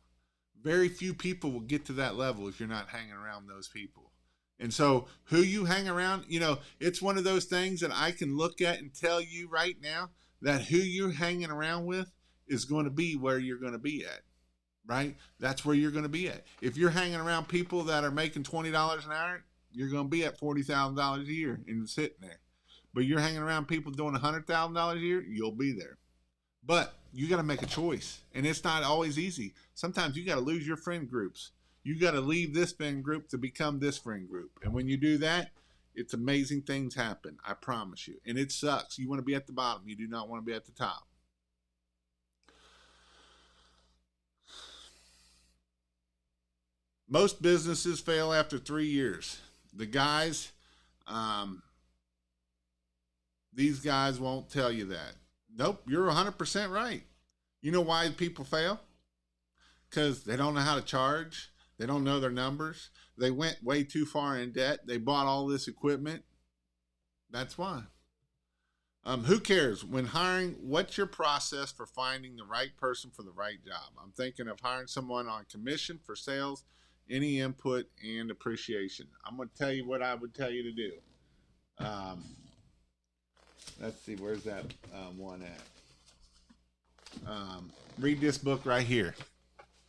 Very few people will get to that level if you're not hanging around those people. And so who you hang around, it's one of those things that I can look at and tell you right now that who you're hanging around with is going to be where you're going to be at, right? That's where you're going to be at. If you're hanging around people that are making $20 an hour, you're going to be at $40,000 a year and sitting there. But you're hanging around people doing $100,000 a year, you'll be there. But you got to make a choice, and it's not always easy. Sometimes you got to lose your friend groups. You got to leave this friend group to become this friend group. And when you do that, it's amazing things happen. I promise you. And it sucks. You want to be at the bottom. You do not want to be at the top. Most businesses fail after 3 years. The guys, these guys won't tell you that. Nope, you're 100% right. You know why people fail? Because they don't know how to charge. They don't know their numbers. They went way too far in debt. They bought all this equipment. That's why. Who cares? When hiring, what's your process for finding the right person for the right job? I'm thinking of hiring someone on commission for sales any input and appreciation. I'm going to tell you what I would tell you to do. Um, let's see, where's that one at? Read this book right here.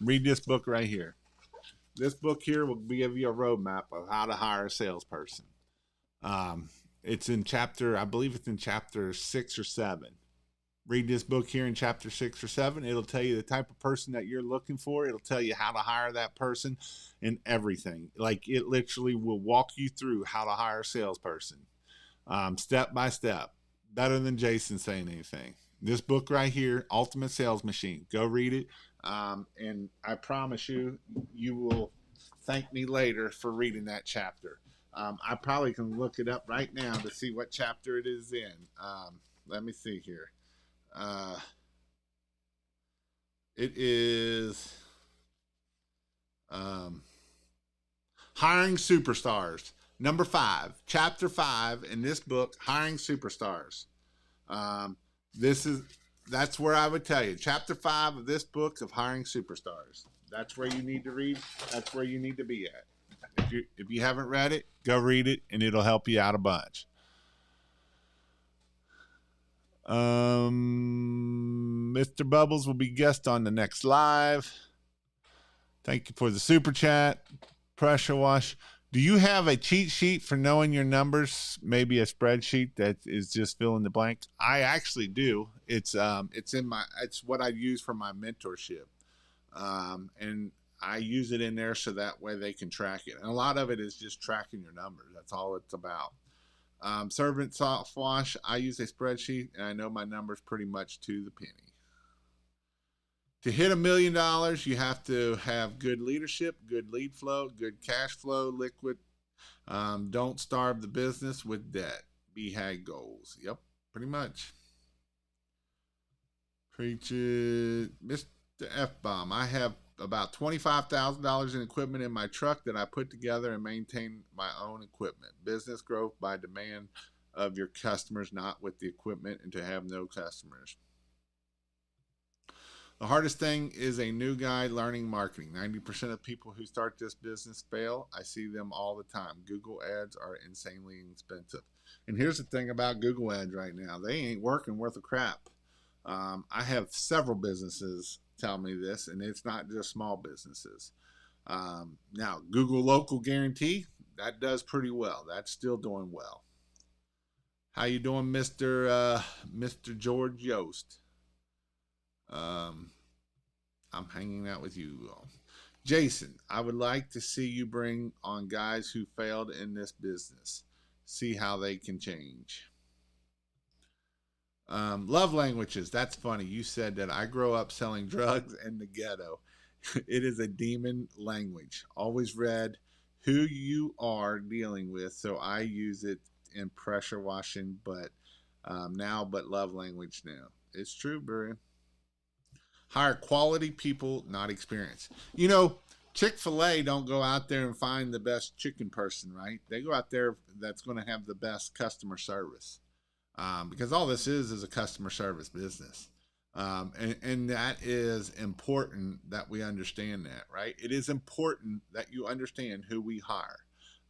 Read this book right here. This book here will give you a roadmap of how to hire a salesperson. Um, it's in chapter, I believe it's in chapter 6 or 7. Read this book here in chapter 6 or 7. It'll tell you the type of person that you're looking for. It'll tell you how to hire that person and everything. Like, it literally will walk you through how to hire a salesperson, step by step, better than Jason saying anything. This book right here, Ultimate Sales Machine. Go read it. And I promise you, you will thank me later for reading that chapter. I probably can look it up right now to see what chapter it is in. Let me see here. It is Hiring Superstars. Number 5, chapter 5 in this book, Hiring Superstars. That's where I would tell you. Chapter 5 of this book of Hiring Superstars. That's where you need to read. That's where you need to be at. If you haven't read it, go read it, and it'll help you out a bunch. Mr. Bubbles will be guest on the next live. Thank you for the super chat. Pressure wash. Do you have a cheat sheet for knowing your numbers? Maybe a spreadsheet that is just fill in the blank. I actually do. It's what I use for my mentorship, and I use it in there so that way they can track it. And a lot of it is just tracking your numbers. That's all it's about. Servant soft wash. I use a spreadsheet, and I know my numbers pretty much to the penny. To hit $1 million, you have to have good leadership, good lead flow, good cash flow, liquid. Don't starve the business with debt. BHAG goals. Yep, pretty much. Preach it. Mr. F-Bomb. I have about $25,000 in equipment in my truck that I put together and maintain my own equipment. Business growth by demand of your customers, not with the equipment, and to have no customers. The hardest thing is a new guy learning marketing. 90% of people who start this business fail. I see them all the time. Google ads are insanely expensive. And here's the thing about Google ads right now. They ain't working worth a crap. I have several businesses tell me this, and it's not just small businesses. Now, Google Local Guarantee, that does pretty well. That's still doing well. How you doing, Mr. George Yost? I'm hanging out with you. Jason, I would like to see you bring on guys who failed in this business. See how they can change. Love languages. That's funny. You said that I grow up selling drugs in the ghetto. It is a demon language. Always read who you are dealing with, so I use it in pressure washing, but love language now. It's true, bro. Hire quality people, not experience. You know, Chick-fil-A don't go out there and find the best chicken person, right? They go out there that's going to have the best customer service, because all this is a customer service business. And that is important that we understand that, right? It is important that you understand who we hire.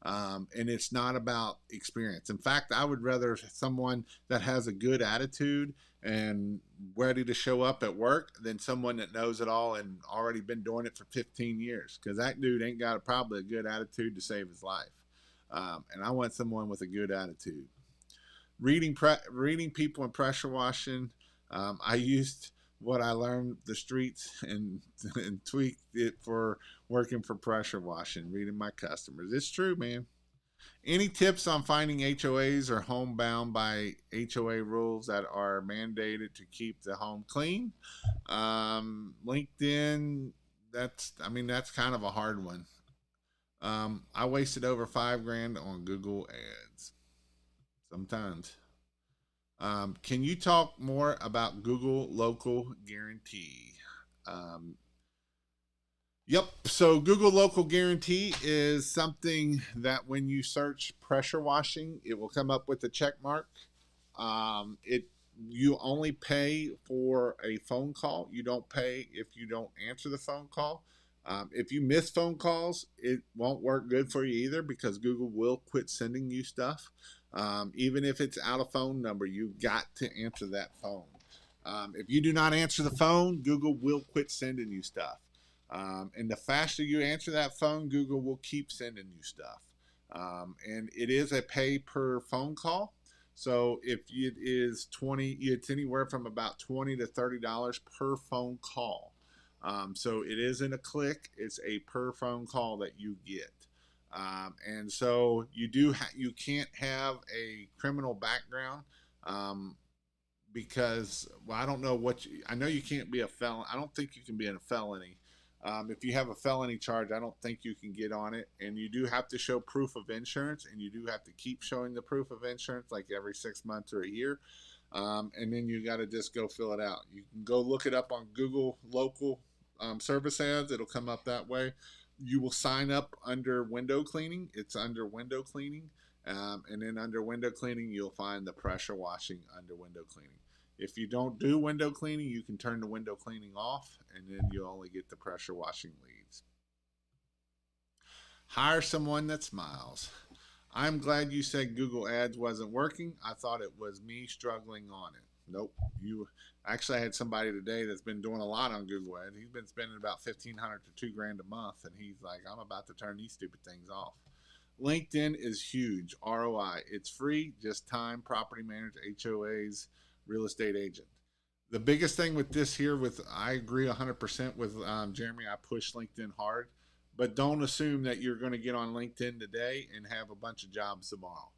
And it's not about experience. In fact, I would rather someone that has a good attitude and ready to show up at work than someone that knows it all and already been doing it for 15 years, because that dude ain't got probably a good attitude to save his life. And I want someone with a good attitude. Reading people and pressure washing. I used what I learned the streets and tweaked it for working for pressure washing, reading my customers. It's true, man. Any tips on finding HOAs or homebound by HOA rules that are mandated to keep the home clean? LinkedIn, that's kind of a hard one. I wasted over $5,000 on Google ads. Sometimes. Can you talk more about Google Local Guarantee? Yep. So Google Local Guarantee is something that when you search pressure washing, it will come up with a check mark. You only pay for a phone call. You don't pay if you don't answer the phone call. If you miss phone calls, it won't work good for you either because Google will quit sending you stuff. Even if it's out of phone number, you've got to answer that phone. If you do not answer the phone, Google will quit sending you stuff. And the faster you answer that phone, Google will keep sending you stuff. And it is a pay per phone call. So if it is 20, it's anywhere from about $20 to $30 per phone call. So it isn't a click; it's a per phone call that you get. And so you can't have a criminal background because I don't know I know you can't be a felon. I don't think you can be in a felony. If you have a felony charge, I don't think you can get on it. And you do have to show proof of insurance, and you do have to keep showing the proof of insurance like every 6 months or a year. And then you got to just go fill it out. You can go look it up on Google local service ads. It'll come up that way. You will sign up under window cleaning. It's under window cleaning. And then under window cleaning, you'll find the pressure washing under window cleaning. If you don't do window cleaning, you can turn the window cleaning off, and then you'll only get the pressure washing leads. Hire someone that smiles. I'm glad you said Google Ads wasn't working. I thought it was me struggling on it. Nope. You actually, I had somebody today that's been doing a lot on Google Ads. He's been spending about $1,500 to $2,000 a month, and he's like, I'm about to turn these stupid things off. LinkedIn is huge. ROI. It's free, just time, property manager, HOAs, real estate agent. The biggest thing with this here, I agree 100% with Jeremy. I push LinkedIn hard, but don't assume that you're going to get on LinkedIn today and have a bunch of jobs tomorrow.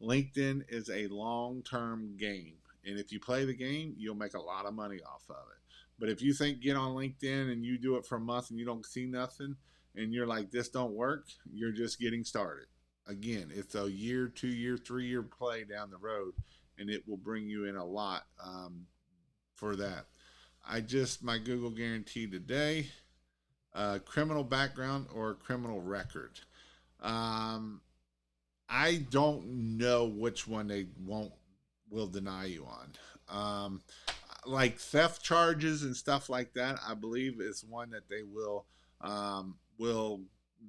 LinkedIn is a long-term game, and if you play the game, you'll make a lot of money off of it. But if you think get on LinkedIn and you do it for a month and you don't see nothing, and you're like, this don't work, you're just getting started. Again, it's a year, 2 year, 3 year play down the road, and it will bring you in a lot for that. My Google guarantee today, criminal background or criminal record. Um, I don't know which one they will deny you on. Like theft charges and stuff like that, I believe is one that they will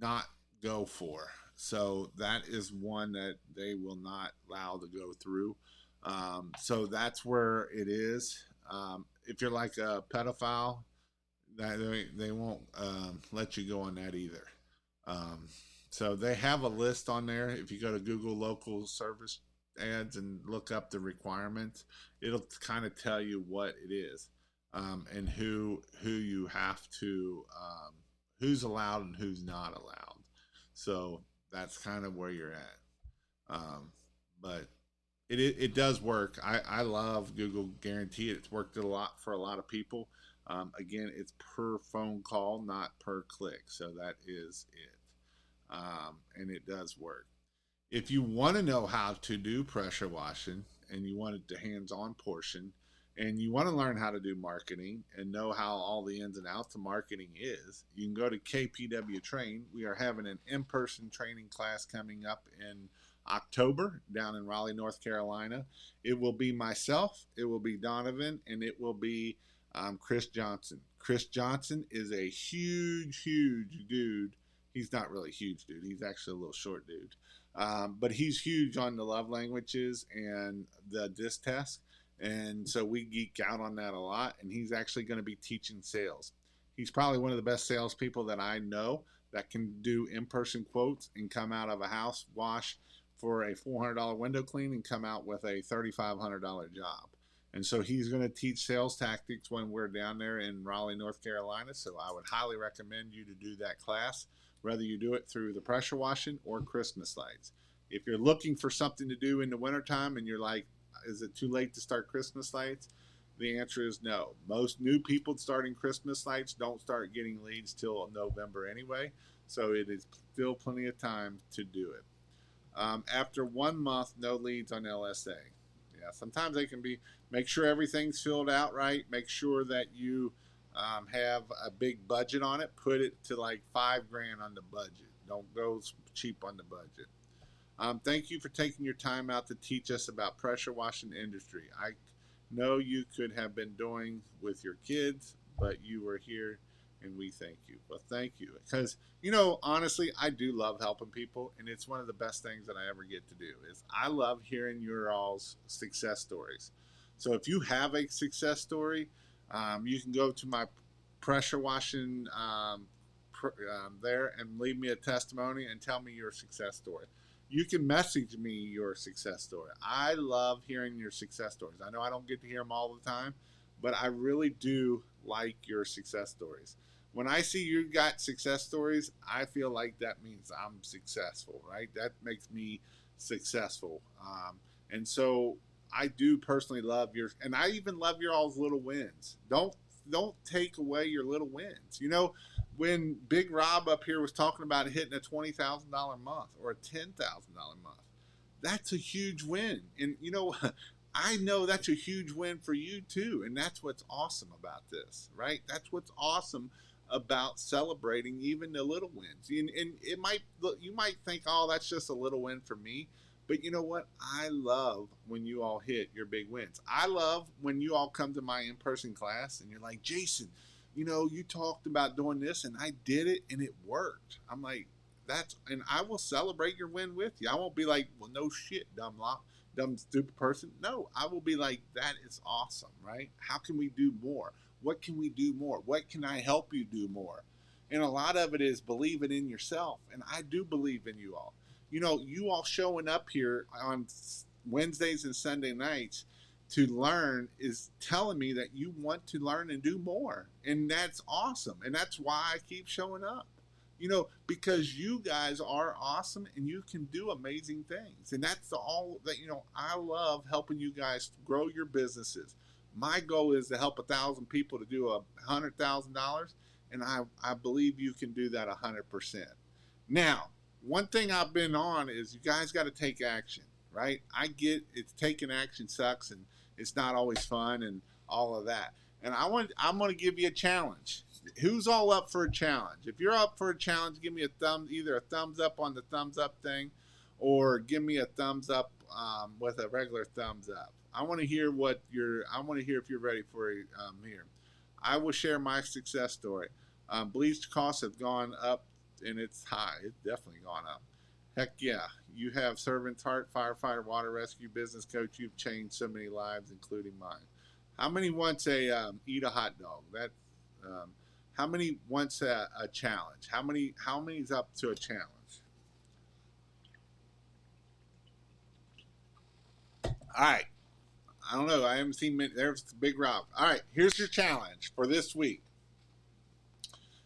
not go for. So that is one that they will not allow to go through. So that's where it is. If you're like a pedophile, they won't let you go on that either. Um, so they have a list on there. If you go to Google local service ads and look up the requirements, it'll kind of tell you what it is and who you have to who's allowed and who's not allowed. So that's kind of where you're at. But it does work. I love Google Guarantee. It's worked a lot for a lot of people. Again, it's per phone call, not per click. So that is it. And it does work. If you want to know how to do pressure washing and you want the hands-on portion and you want to learn how to do marketing and know how all the ins and outs of marketing is, you can go to KPW Train. We are having an in-person training class coming up in October down in Raleigh, North Carolina. It will be myself, it will be Donovan, and it will be Chris Johnson. Chris Johnson is a huge, huge dude. He's not really a huge dude. He's actually a little short dude. But he's huge on the love languages and the DISC test. And so we geek out on that a lot. And he's actually going to be teaching sales. He's probably one of the best salespeople that I know that can do in-person quotes and come out of a house wash for a $400 window clean and come out with a $3,500 job. And so he's going to teach sales tactics when we're down there in Raleigh, North Carolina. So I would highly recommend you to do that class, whether you do it through the pressure washing or Christmas lights. If you're looking for something to do in the wintertime and you're like, is it too late to start Christmas lights? The answer is no. Most new people starting Christmas lights don't start getting leads till November anyway. So it is still plenty of time to do it. After 1 month, no leads on LSA. Yeah, sometimes they can be, make sure everything's filled out right. Make sure that you have a big budget on it. Put it to like $5,000 on the budget. Don't go cheap on the budget. Thank you for taking your time out to teach us about pressure washing industry. I know you could have been doing with your kids, but you were here And we thank you. Well, thank you. Because, honestly, I do love helping people. And it's one of the best things that I ever get to do is I love hearing your all's success stories. So if you have a success story, you can go to my pressure washing there and leave me a testimony and tell me your success story. You can message me your success story. I love hearing your success stories. I know I don't get to hear them all the time, but I really do like your success stories. When I see you got success stories, I feel like that means I'm successful, right? That makes me successful. And so I do personally love your, and I even love your all's little wins. Don't take away your little wins. When Big Rob up here was talking about hitting a $20,000 month or a $10,000 month, that's a huge win. And I know that's a huge win for you too. And that's what's awesome about this, right? That's what's awesome about celebrating even the little wins. And it might look, you might think, oh, that's just a little win for me. But you know what? I love when you all hit your big wins. I love when you all come to my in-person class and you're like, Jason, you talked about doing this and I did it and it worked. I'm like, and I will celebrate your win with you. I won't be like, well, no shit, dumb, stupid person. No, I will be like, that is awesome, right? How can we do more? What can we do more? What can I help you do more? And a lot of it is believe it in yourself. And I do believe in you all. You all showing up here on Wednesdays and Sunday nights to learn is telling me that you want to learn and do more. And that's awesome. And that's why I keep showing up. Because you guys are awesome and you can do amazing things. And that's all that, I love helping you guys grow your businesses. My goal is to help 1,000 people to do $100,000. And I believe you can do that 100%. Now, one thing I've been on is you guys got to take action, right? I get it's taking action sucks and it's not always fun and all of that. And I'm going to give you a challenge. Who's all up for a challenge? If you're up for a challenge, give me either a thumbs up on the thumbs up thing or give me a thumbs up with a regular thumbs up. I want to hear if you're ready for here. I will share my success story. Bleach costs have gone up and it's high. It's definitely gone up. Heck yeah. You have servant's heart, firefighter, water rescue, business coach. You've changed so many lives, including mine. How many wants eat a hot dog? How many wants a challenge? How many's up to a challenge? All right. I don't know. I haven't seen many. There's Big Rob. All right. Here's your challenge for this week.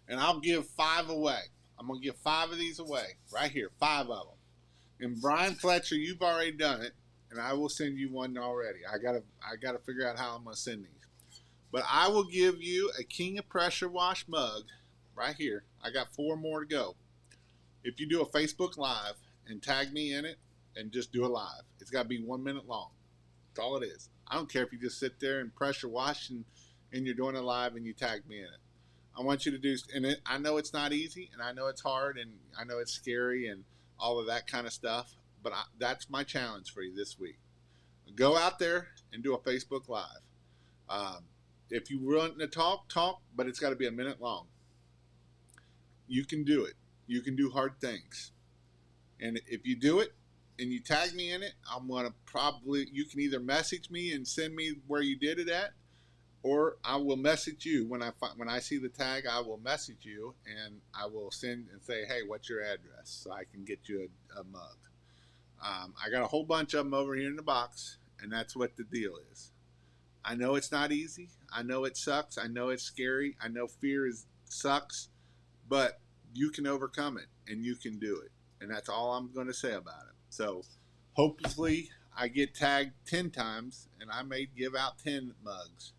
And I'll give 5 away. I'm going to give 5 of these away right here. 5 of them. And Brian Fletcher, you've already done it. And I will send you one already. I gotta figure out how I'm going to send these. But I will give you a King of Pressure Wash mug right here. I got 4 more to go. If you do a Facebook Live and tag me in it and just do a live. It's got to be 1 minute long. That's all it is. I don't care if you just sit there and pressure wash and you're doing a live and you tag me in it. I want you to do, and I know it's not easy and I know it's hard and I know it's scary and all of that kind of stuff, but that's my challenge for you this week. Go out there and do a Facebook Live. If you want to talk, but it's got to be 1 minute long. You can do it. You can do hard things. And if you do it and you tag me in it, I'm going to you can either message me and send me where you did it at, or I will message you when I see the tag. I will message you and I will send and say, hey, what's your address, so I can get you a mug. I got a whole bunch of them over here in the box, and that's what the deal is. I know it's not easy. I know it sucks. I know it's scary. I know fear sucks, but you can overcome it and you can do it. And that's all I'm going to say about it. So hopefully I get tagged 10 times and I may give out 10 mugs.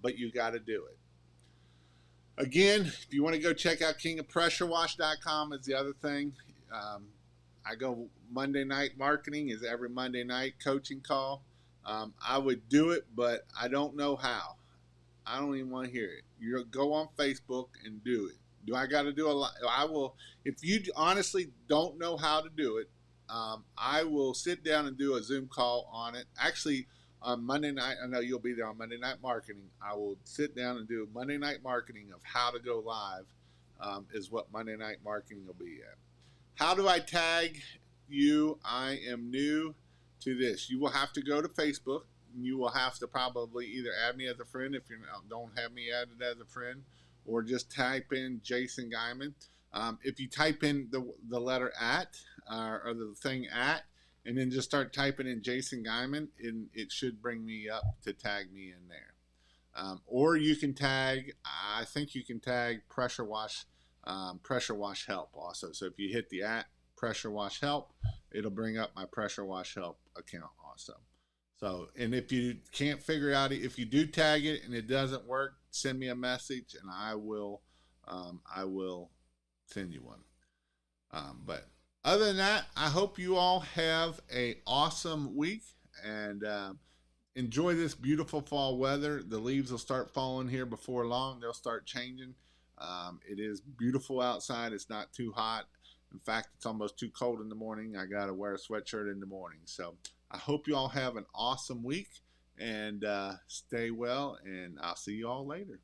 But you got to do it. Again, if you want to go check out kingofpressurewash.com is the other thing. I go Monday night marketing is every Monday night coaching call. I would do it, but I don't know how. I don't even want to hear it. You go on Facebook and do it. Do I got to do a lot? I will. If you honestly don't know how to do it, I will sit down and do a Zoom call on it. Actually, on Monday night. I know you'll be there on Monday Night Marketing. I will sit down and do Monday Night Marketing of how to go live. Is what Monday Night Marketing will be at. How do I tag you? I am new to this. You will have to go to Facebook. You will have to probably either add me as a friend if you don't have me added as a friend, or just type in Jason Guyman. If you type in the letter at or the thing at, and then just start typing in Jason Guyman, and it should bring me up to tag me in there. Or you can tag. I think you can tag pressure wash help also. So if you hit the at pressure wash help, it'll bring up my pressure wash help account also. So, and if you can't figure out it, if you do tag it and it doesn't work, send me a message and I will send you one. But other than that, I hope you all have a awesome week and enjoy this beautiful fall weather. The leaves will start falling here before long. They'll start changing. It is beautiful outside. It's not too hot. In fact, it's almost too cold in the morning. I got to wear a sweatshirt in the morning. So I hope you all have an awesome week and stay well. And I'll see you all later.